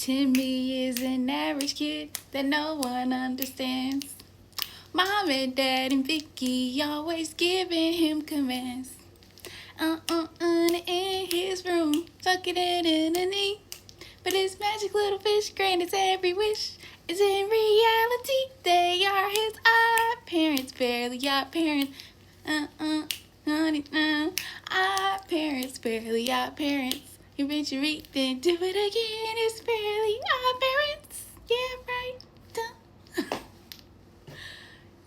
Timmy is an average kid that no one understands. Mom and Dad and Vicky always giving him commands. In his room, tucking it in a knee. But his magic little fish grants every wish. Is in reality, they are his odd parents, barely odd parents. Odd parents, barely odd parents. You bitch you read, then do it again. It's barely odd parents. Yeah, right.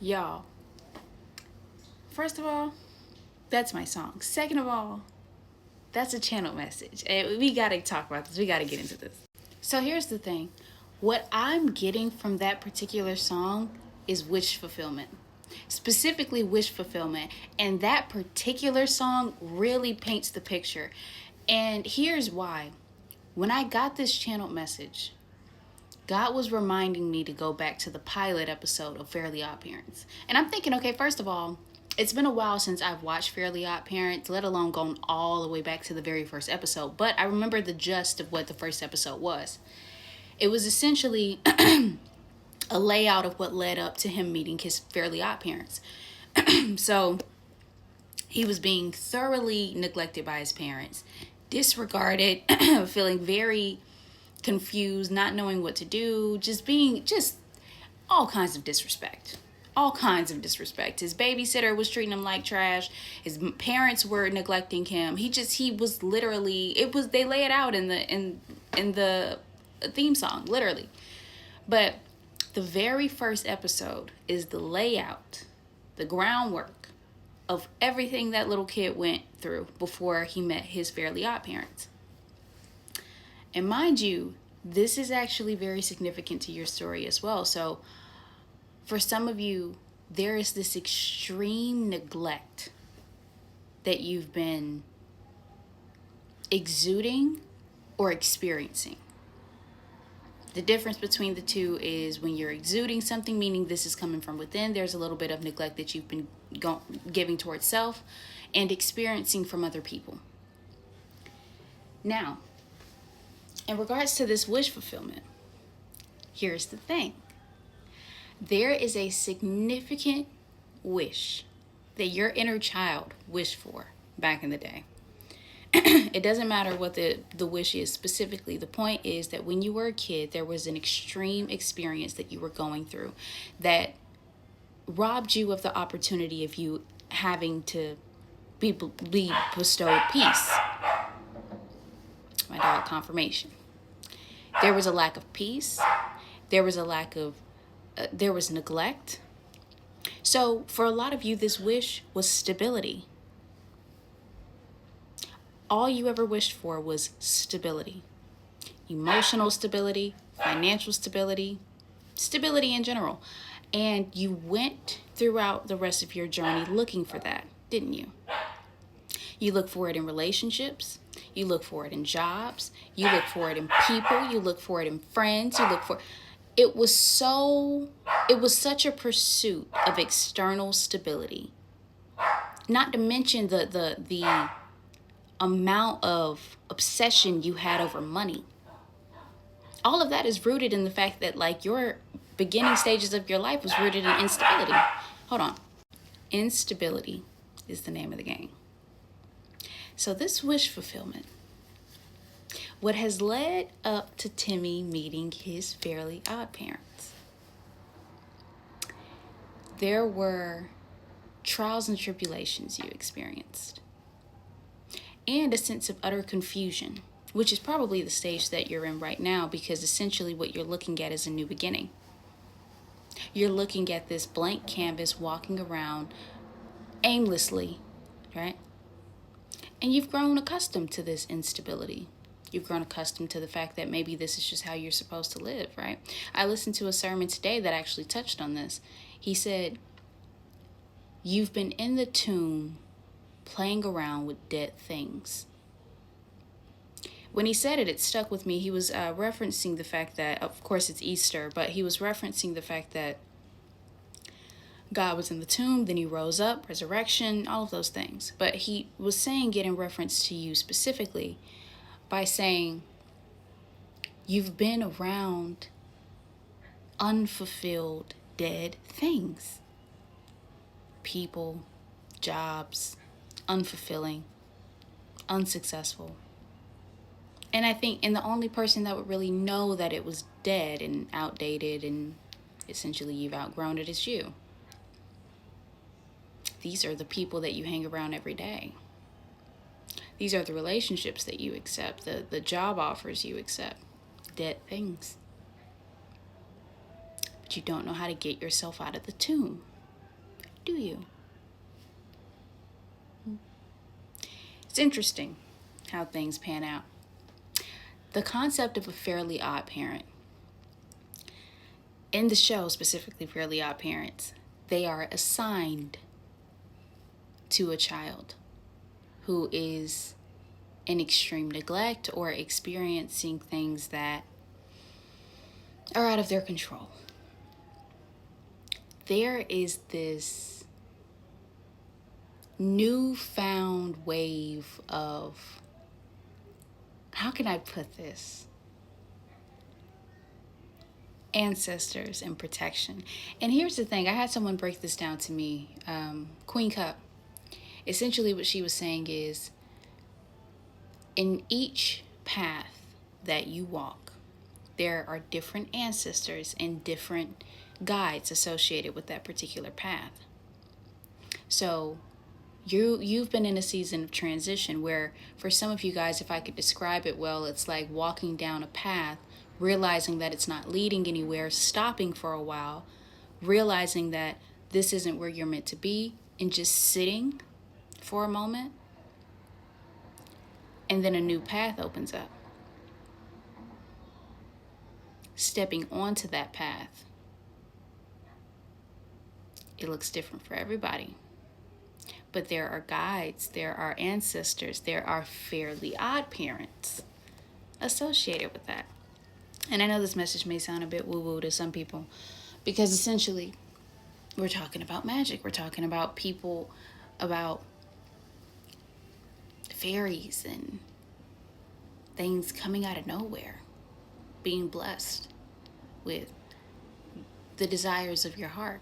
Y'all, first of all, that's my song. Second of all, that's a channel message. And we gotta talk about this. We gotta get into this. So here's the thing. What I'm getting from that particular song is wish fulfillment. Specifically wish fulfillment. And that particular song really paints the picture. And here's why. When I got this channeled message, God was reminding me to go back to the pilot episode of Fairly Odd Parents. And I'm thinking, okay, first of all, it's been a while since I've watched Fairly Odd Parents, let alone gone all the way back to the very first episode. But I remember the gist of what the first episode was. It was essentially a layout of what led up to him meeting his Fairly Odd Parents. So he was being thoroughly neglected by his parents, disregarded, feeling very confused, not knowing what to do, just all kinds of disrespect. All kinds of disrespect. His babysitter was treating him like trash. His parents were neglecting him. He was literally, they lay it out in the theme song, literally. But the very first episode is the layout, the groundwork of everything that little kid went through before he met his Fairly Odd Parents. And mind you, this is actually very significant to your story as well. So for some of you, there is this extreme neglect that you've been exuding or experiencing. The difference between the two is when you're exuding something, meaning this is coming from within, there's a little bit of neglect that you've been giving towards self, and experiencing from other people. Now, in regards to this wish fulfillment, here's the thing. There is a significant wish that your inner child wished for back in the day. It doesn't matter what the wish is specifically. The point is that when you were a kid, there was an extreme experience that you were going through that robbed you of the opportunity of you having to be bestowed peace. My dog confirmation. There was a lack of peace. There was there was neglect. So for a lot of you, this wish was stability. All you ever wished for was stability. Emotional stability, financial stability, stability in general. And you went throughout the rest of your journey looking for that, didn't you? You look for it in relationships. You look for it in jobs. You look for it in people. You look for it in friends. It was such a pursuit of external stability. Not to mention the amount of obsession you had over money. All of that is rooted in the fact that your beginning stages of your life was rooted in instability. Hold on. Instability is the name of the game. So this wish fulfillment, what has led up to Timmy meeting his Fairly Odd Parents, there were trials and tribulations you experienced, and a sense of utter confusion, which is probably the stage that you're in right now, because essentially what you're looking at is a new beginning. You're looking at this blank canvas, walking around aimlessly, right? And you've grown accustomed to this instability. You've grown accustomed to the fact that maybe this is just how you're supposed to live, right? I listened to a sermon today that actually touched on this. He said, you've been in the tomb playing around with dead things. When he said it, it stuck with me. He was referencing the fact that, of course, it's Easter, but he was referencing the fact that God was in the tomb, then he rose up, resurrection, all of those things. But he was saying it in reference to you specifically by saying, You've been around unfulfilled, dead things. People, jobs, unfulfilling, unsuccessful. And I think, and the only person that would really know that it was dead and outdated and essentially you've outgrown it is you. These are the people that you hang around every day. These are the relationships that you accept, the job offers you accept. Dead things. But you don't know how to get yourself out of the tomb, do you? It's interesting how things pan out. The concept of a Fairly Odd Parent. In the show, specifically Fairly Odd Parents, they are assigned to a child who is in extreme neglect or experiencing things that are out of their control. There is this newfound wave of, how can I put this? Ancestors and protection. And here's the thing, I had someone break this down to me, Queen Cup. Essentially what she was saying is, in each path that you walk, there are different ancestors and different guides associated with that particular path. So you've been in a season of transition where, for some of you guys, if I could describe it well, it's like walking down a path, realizing that it's not leading anywhere, stopping for a while, realizing that this isn't where you're meant to be, and just sitting for a moment, and then a new path opens up. Stepping onto that path, it looks different for everybody. But there are guides, there are ancestors, there are fairly odd parents associated with that. And I know this message may sound a bit woo-woo to some people, because essentially we're talking about magic. We're talking about people, about fairies and things coming out of nowhere, being blessed with the desires of your heart,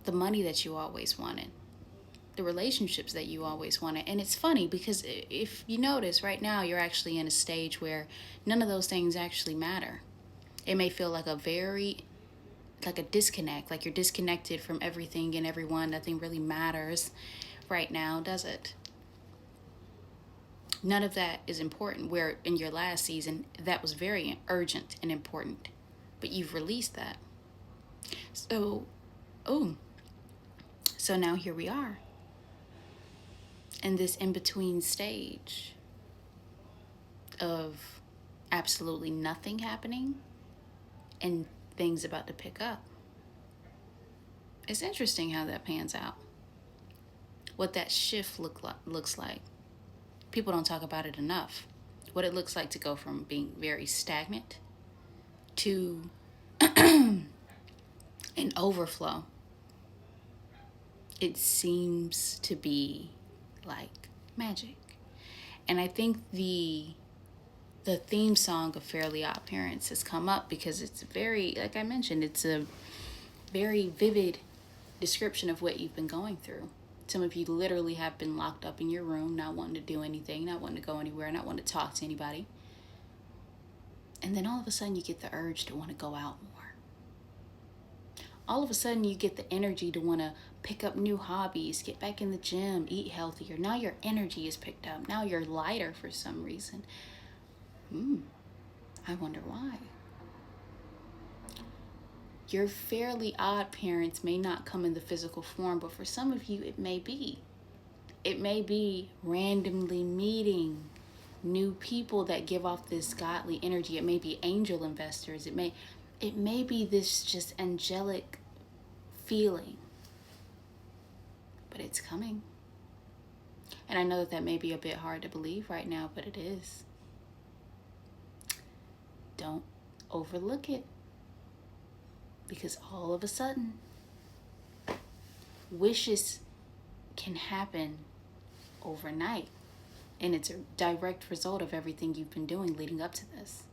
the money that you always wanted, the relationships that you always wanted. And it's funny because if you notice right now, you're actually in a stage where none of those things actually matter. It may feel like a disconnect, like you're disconnected from everything and everyone. Nothing really matters right now, does it? None of that is important, where in your last season, that was very urgent and important, but you've released that. So now here we are in this in-between stage of absolutely nothing happening and things about to pick up. It's interesting how that pans out, what that shift looks like. People don't talk about it enough. What it looks like to go from being very stagnant to an overflow. It seems to be like magic. And I think the theme song of Fairly Odd Parents has come up because it's very, like I mentioned, it's a very vivid description of what you've been going through. Some of you literally have been locked up in your room, not wanting to do anything, not wanting to go anywhere, not wanting to talk to anybody. And then all of a sudden you get the urge to want to go out more. All of a sudden you get the energy to want to pick up new hobbies, get back in the gym, eat healthier. Now your energy is picked up. Now you're lighter for some reason. I wonder why. Your Fairly Odd Parents may not come in the physical form, but for some of you, it may be. It may be randomly meeting new people that give off this godly energy. It may be angel investors. It may be this just angelic feeling. But it's coming. And I know that may be a bit hard to believe right now, but it is. Don't overlook it. Because all of a sudden, wishes can happen overnight. And it's a direct result of everything you've been doing leading up to this.